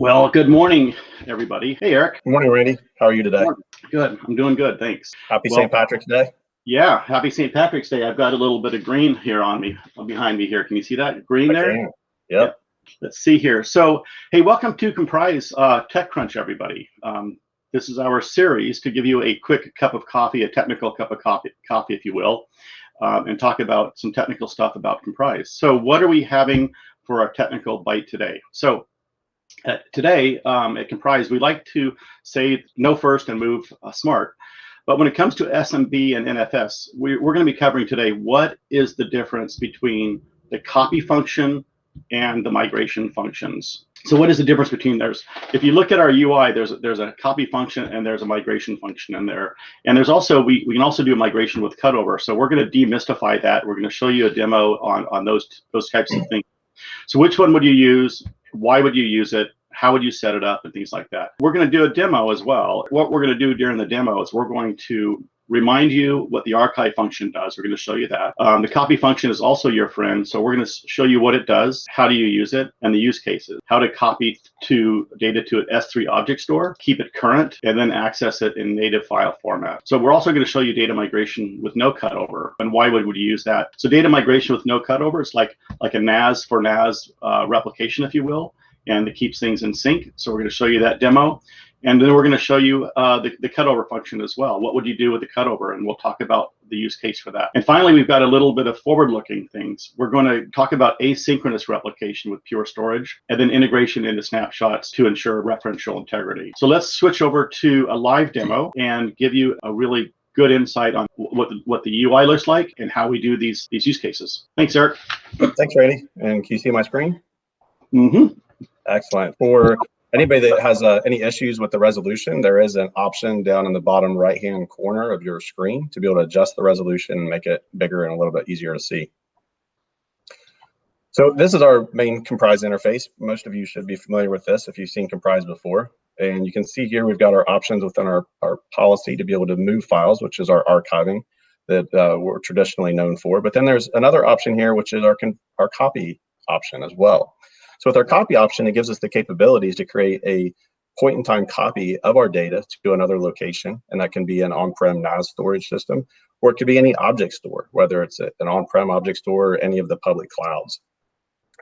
Well, good morning, everybody. Hey, Eric. Good morning, Randy. How are you today? Good. I'm doing good. Thanks. Happy St. Patrick's Day. Yeah, happy St. Patrick's Day. I've got a little bit of green here on me, behind me here. Can you see that green there? Can. Yep. Let's see here. So, hey, welcome to Komprise TechKrunch, everybody. This is our series to give you a quick cup of coffee, a technical cup of coffee, if you will, and talk about some technical stuff about Komprise. So, what are we having for our technical bite today? So, today at Komprise, we like to say know first and move smart. But when it comes to SMB and NFS, we're going to be covering today what is the difference between the copy function and the migration functions. So what is the difference between those? If you look at our UI, there's a copy function and there's a migration function in there. And there's also, we can also do a migration with Cutover. So we're going to demystify that. We're going to show you a demo on those types of things. So which one would you use? Why would you use it? How would you set it up and things like that? We're going to do a demo as well. What we're going to do during the demo is we're going to remind you what the archive function does. We're going to show you that. The copy function is also your friend. So we're going to show you what it does, how do you use it, and the use cases. How to copy data to an S3 object store, keep it current, and then access it in native file format. So we're also going to show you data migration with no cutover. And why would you use that? So data migration with no cutover is like a NAS for NAS replication, if you will. And it keeps things in sync. So we're going to show you that demo. And then we're going to show you the cutover function as well. What would you do with the cutover? And we'll talk about the use case for that. And finally, we've got a little bit of forward-looking things. We're going to talk about asynchronous replication with pure storage, and then integration into snapshots to ensure referential integrity. So let's switch over to a live demo and give you a really good insight on what the UI looks like and how we do these use cases. Thanks, Eric. Thanks, Randy. And can you see my screen? Mm-hmm. Excellent. For anybody that has any issues with the resolution, there is an option down in the bottom right-hand corner of your screen to be able to adjust the resolution and make it bigger and a little bit easier to see. So this is our main Komprise interface. Most of you should be familiar with this if you've seen Komprise before. And you can see here we've got our options within our policy to be able to move files, which is our archiving that we're traditionally known for. But then there's another option here, which is our copy option as well. So with our copy option, it gives us the capabilities to create a point-in-time copy of our data to another location, and that can be an on-prem NAS storage system, or it could be any object store, whether it's an on-prem object store or any of the public clouds.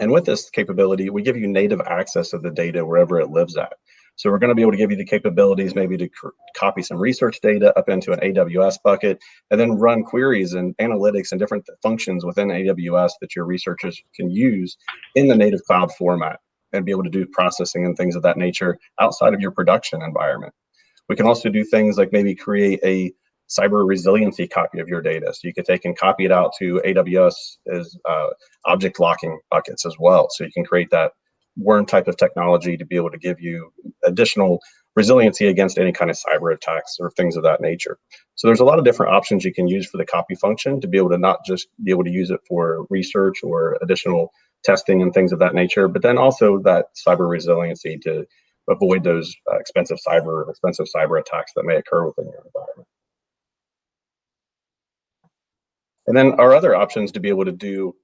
And with this capability, we give you native access of the data wherever it lives at. So we're going to be able to give you the capabilities maybe to copy some research data up into an AWS bucket and then run queries and analytics and different functions within AWS that your researchers can use in the native cloud format and be able to do processing and things of that nature outside of your production environment. We can also do things like maybe create a cyber resiliency copy of your data. So you could take and copy it out to AWS as object locking buckets as well. So you can create that worm type of technology to be able to give you additional resiliency against any kind of cyber attacks or things of that nature. So there's a lot of different options you can use for the copy function to be able to not just be able to use it for research or additional testing and things of that nature, but then also that cyber resiliency to avoid those expensive cyber attacks that may occur within your environment. And then our other options to be able to do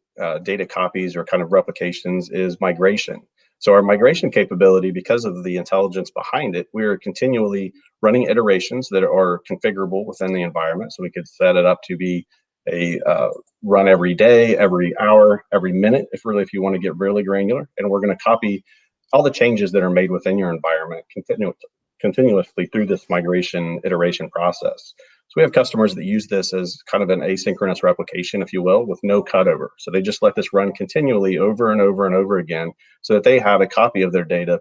data copies or kind of replications is migration. So our migration capability, because of the intelligence behind it, we're continually running iterations that are configurable within the environment. So we could set it up to be a run every day, every hour, every minute, if you want to get really granular. And we're going to copy all the changes that are made within your environment continuously through this migration iteration process. So we have customers that use this as kind of an asynchronous replication, if you will, with no cutover. So they just let this run continually over and over and over again so that they have a copy of their data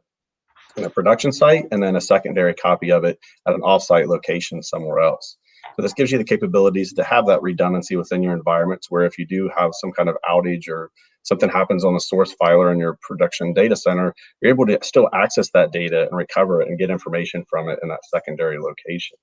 in a production site and then a secondary copy of it at an offsite location somewhere else. So this gives you the capabilities to have that redundancy within your environments where if you do have some kind of outage or something happens on the source file or in your production data center, you're able to still access that data and recover it and get information from it in that secondary location.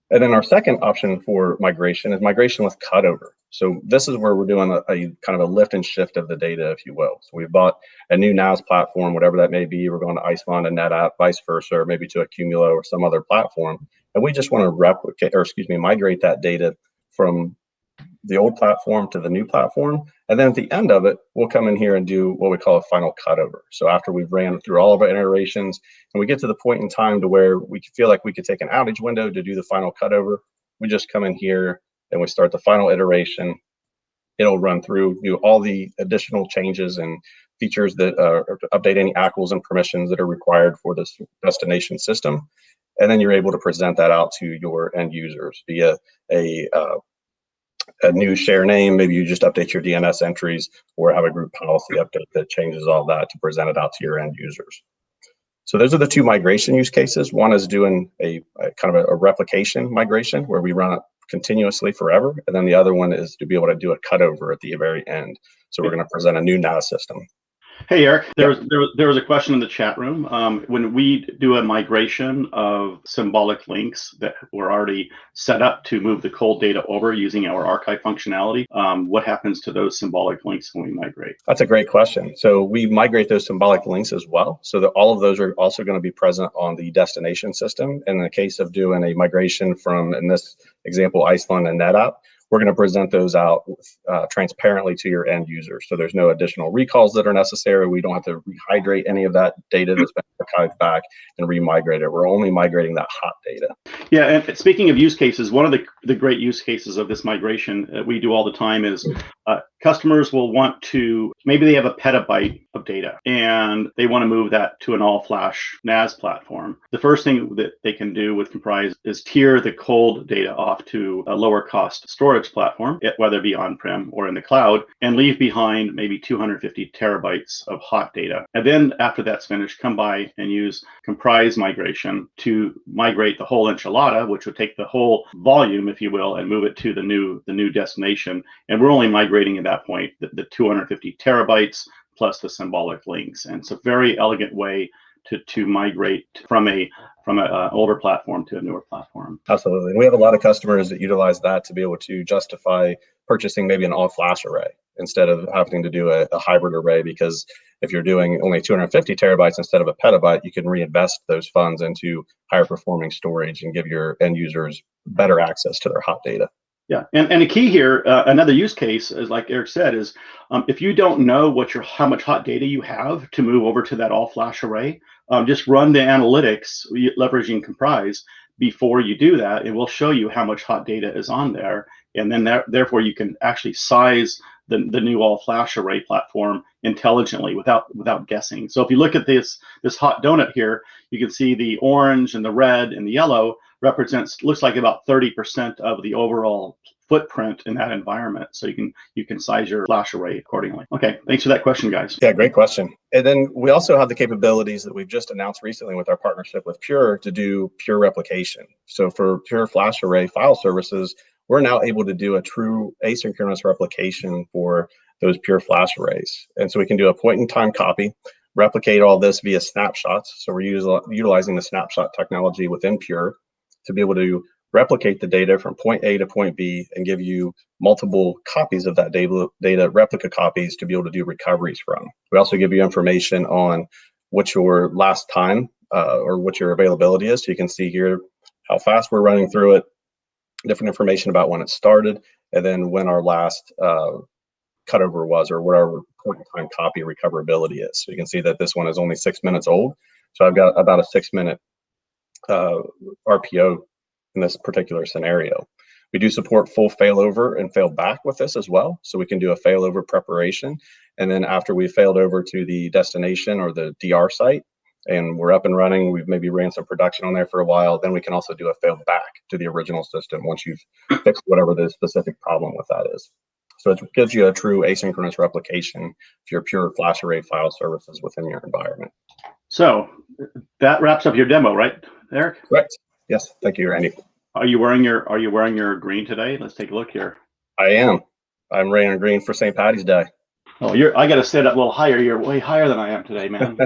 And then our second option for migration is migration with cutover. So this is where we're doing a kind of a lift and shift of the data, if you will. So we've bought a new NAS platform, whatever that may be. We're going to Iceland and NetApp, vice versa, or maybe to a Cumulo or some other platform. And we just want to migrate that data from the old platform to the new platform. And then at the end of it, we'll come in here and do what we call a final cutover. So after we've ran through all of our iterations and we get to the point in time to where we feel like we could take an outage window to do the final cutover, we just come in here and we start the final iteration. It'll run through, do all the additional changes and features that update any ACLs and permissions that are required for this destination system. And then you're able to present that out to your end users via a new share name. Maybe you just update your DNS entries or have a group policy update that changes all that to present it out to your end users. So those are the two migration use cases. One is doing a kind of a replication migration where we run it continuously forever. And then the other one is to be able to do a cutover at the very end. So we're going to present a new NAS system. Hey, Eric, there was a question in the chat room. When we do a migration of symbolic links that were already set up to move the cold data over using our archive functionality, what happens to those symbolic links when we migrate? That's a great question. So we migrate those symbolic links as well, so that all of those are also going to be present on the destination system. In the case of doing a migration from, in this example, Iceland and NetApp, we're going to present those out transparently to your end users. So there's no additional recalls that are necessary. We don't have to rehydrate any of that data that's been archived back and remigrate it. We're only migrating that hot data. Yeah, and speaking of use cases, one of the great use cases of this migration we do all the time is customers will want to, maybe they have a petabyte of data and they want to move that to an all-flash NAS platform. The first thing that they can do with Komprise is tier the cold data off to a lower cost storage platform, whether it be on-prem or in the cloud, and leave behind maybe 250 terabytes of hot data. And then after that's finished, come by and use Komprise migration to migrate the whole enchilada, which would take the whole volume, if you will, and move it to the new destination. And we're only migrating at that point the 250 terabytes plus the symbolic links. And it's a very elegant way to migrate from an older platform to a newer platform. Absolutely. And we have a lot of customers that utilize that to be able to justify purchasing maybe an all-flash array instead of having to do a hybrid array, because if you're doing only 250 terabytes instead of a petabyte, you can reinvest those funds into higher performing storage and give your end users better access to their hot data. Yeah, and the key here, another use case, is like Eric said, is if you don't know how much hot data you have to move over to that all-flash array, just run the analytics leveraging Komprise before you do that. It will show you how much hot data is on there, and then therefore you can actually size the new all-flash array platform intelligently without guessing. So if you look at this hot donut here, you can see the orange and the red and the yellow looks like about 30% of the overall footprint in that environment. So you can size your flash array accordingly. Okay, thanks for that question, guys. Yeah, great question. And then we also have the capabilities that we've just announced recently with our partnership with Pure to do Pure replication. So for Pure flash array file services, we're now able to do a true asynchronous replication for those Pure flash arrays. And so we can do a point-in-time copy, replicate all this via snapshots. So we're utilizing the snapshot technology within Pure to be able to replicate the data from point A to point B and give you multiple copies of that data, replica copies, to be able to do recoveries from. We also give you information on what your last time or what your availability is. So you can see here how fast we're running through it, different information about when it started, and then when our last cutover was, or what our point-in-time copy recoverability is. So you can see that this one is only 6 minutes old. So I've got about a 6-minute RPO in this particular scenario. We do support full failover and fail back with this as well. So we can do a failover preparation. And then after we failed over to the destination or the DR site and we're up and running, we've maybe ran some production on there for a while, then we can also do a fail back to the original system once you've fixed whatever the specific problem with that is. So it gives you a true asynchronous replication of your Pure flash array file services within your environment. So that wraps up your demo, right, Eric? Right. Yes. Thank you, Randy. Are you wearing your green today? Let's take a look here. I am. I'm wearing green for St. Patty's Day. Oh, I got to sit up a little higher. You're way higher than I am today, man.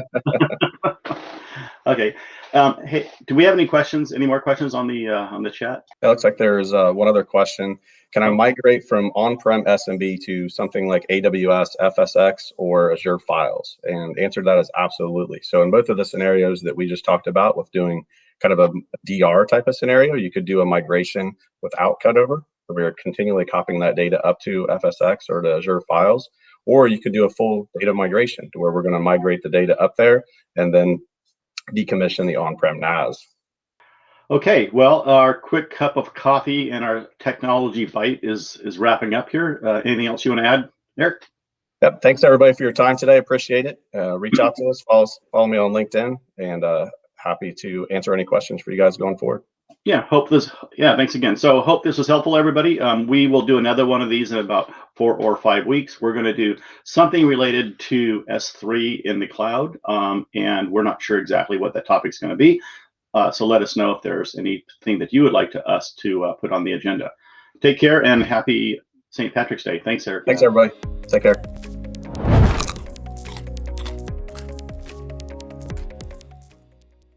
Okay. Hey, do we have any questions? Any more questions on the chat? It looks like there's one other question. Can I migrate from on-prem SMB to something like AWS, FSX, or Azure Files? And the answer to that is absolutely. So in both of the scenarios that we just talked about with doing kind of a DR type of scenario, you could do a migration without cutover, where we're continually copying that data up to FSX or to Azure files, or you could do a full data migration to where we're going to migrate the data up there and then decommission the on-prem NAS. Okay, well, our quick cup of coffee and our technology bite is wrapping up here. Anything else you want to add, Eric? Yep. Thanks everybody for your time today. Appreciate it. Reach out to us, follow me on LinkedIn, and happy to answer any questions for you guys going forward. Yeah, thanks again. So hope this was helpful, everybody. We will do another one of these in about 4 or 5 weeks. We're going to do something related to S3 in the cloud, and we're not sure exactly what that topic's going to be. So let us know if there's anything that you would like us to put on the agenda. Take care and happy St. Patrick's Day. Thanks, Eric. Thanks, everybody. Take care.